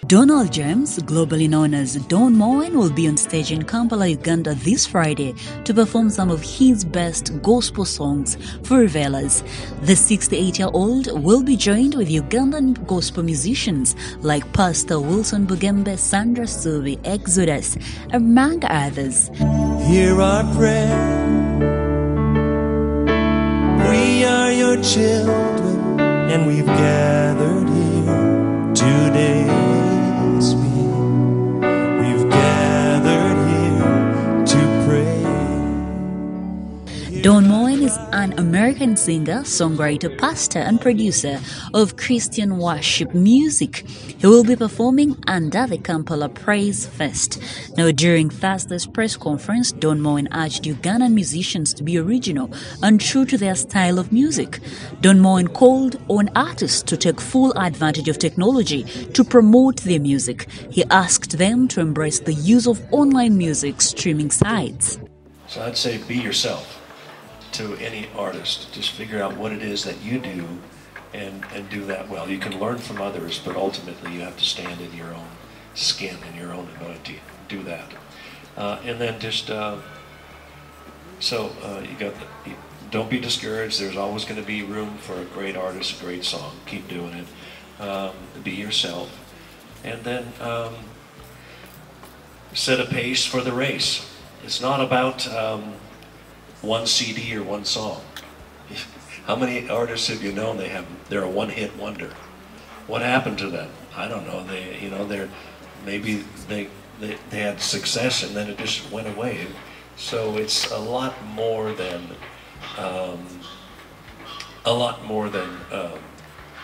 Donald James, globally known as Don Moen, will be on stage in Kampala, Uganda this Friday to perform some of his best gospel songs for revelers. The 68-year-old will be joined with Ugandan gospel musicians like Pastor Wilson Bugembe, Sandra Subi, Exodus, among others. Hear our prayer. We are your children, and we've gathered here today. We've gathered here to pray. Don Moen is an American singer, songwriter, pastor, and producer of Christian worship music. He will be performing under the Kampala Praise Fest. Now, during Thursday's press conference, Don Moen urged Ugandan musicians to be original and true to their style of music. Don Moen called on artists to take full advantage of technology to promote their music. He asked them to embrace the use of online music streaming sites. So I'd say be yourself. To any artist, just figure out what it is that you do and do that well. You can learn from others, but ultimately you have to stand in your own skin and your own anointing. Do that. And then just, don't be discouraged. There's always going to be room for a great artist, a great song. Keep doing it. Be yourself. And then set a pace for the race. It's not about one CD or one song. How many artists have you known they're a one-hit wonder? What happened to them? I don't know. Maybe they had success and then it just went away. So it's a lot more than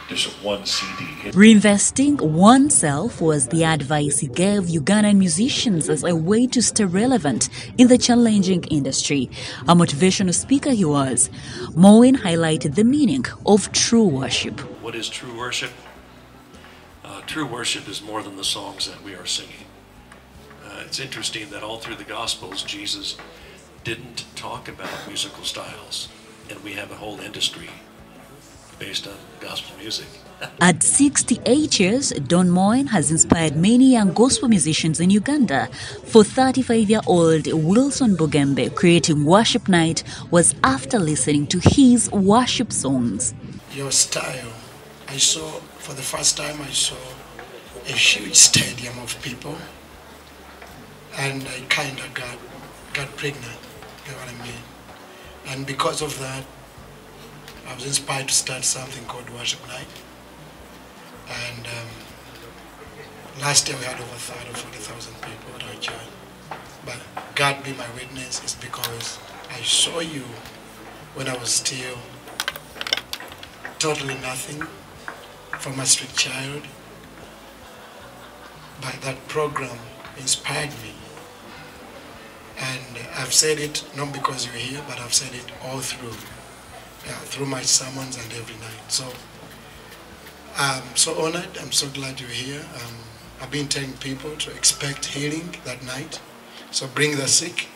just one CD. Reinvesting oneself was the advice he gave Ugandan musicians as a way to stay relevant in the challenging industry. A motivational speaker he was. Moen highlighted the meaning of true worship. What is true worship? True worship is more than the songs that we are singing. It's interesting that all through the Gospels, Jesus didn't talk about musical styles, and we have a whole industry based on gospel music. At 68 years, Don Moen has inspired many young gospel musicians in Uganda. For 35-year-old Wilson Bugembe, creating Worship Night was after listening to his worship songs. Your style, for the first time I saw a huge stadium of people, and I kind of got pregnant, you know what I mean? And because of that, I was inspired to start something called Worship Night. And last year we had over 30 or 40,000 people at our church. But God be my witness, it's because I saw you when I was still totally nothing, from a street child. But that program inspired me. And I've said it not because you're here, but I've said it all through my sermons and every night. So I'm so honored, I'm so glad you're here. I've been telling people to expect healing that night. So bring the sick.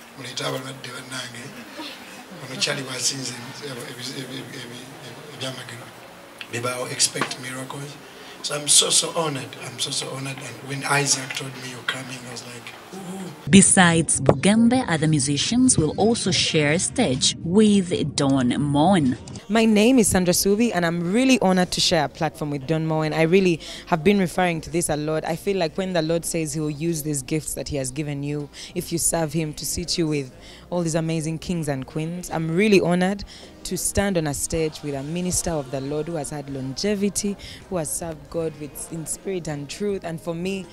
Maybe I'll expect miracles. So I'm so honored. I'm so honored. And when Isaac told me you're coming, I was like, ooh. Besides Bugembe, other musicians will also share a stage with Don Moen. My name is Sandra Subi, and I'm really honored to share a platform with Don Moen. I really have been referring to this a lot. I feel like when the Lord says he will use these gifts that he has given you, if you serve him, to sit you with all these amazing kings and queens, I'm really honored to stand on a stage with a minister of the Lord who has had longevity, who has served God in spirit and truth. And for me,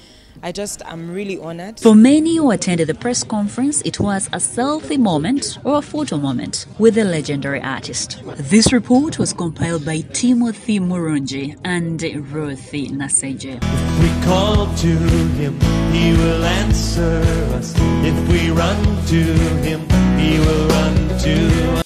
I'm really honored. For many who attended the press conference, it was a selfie moment or a photo moment with the legendary artist. This report was compiled by Timothy Murungi and Ruthi Naseje. If we call to him, he will answer us. If we run to him, he will run to us.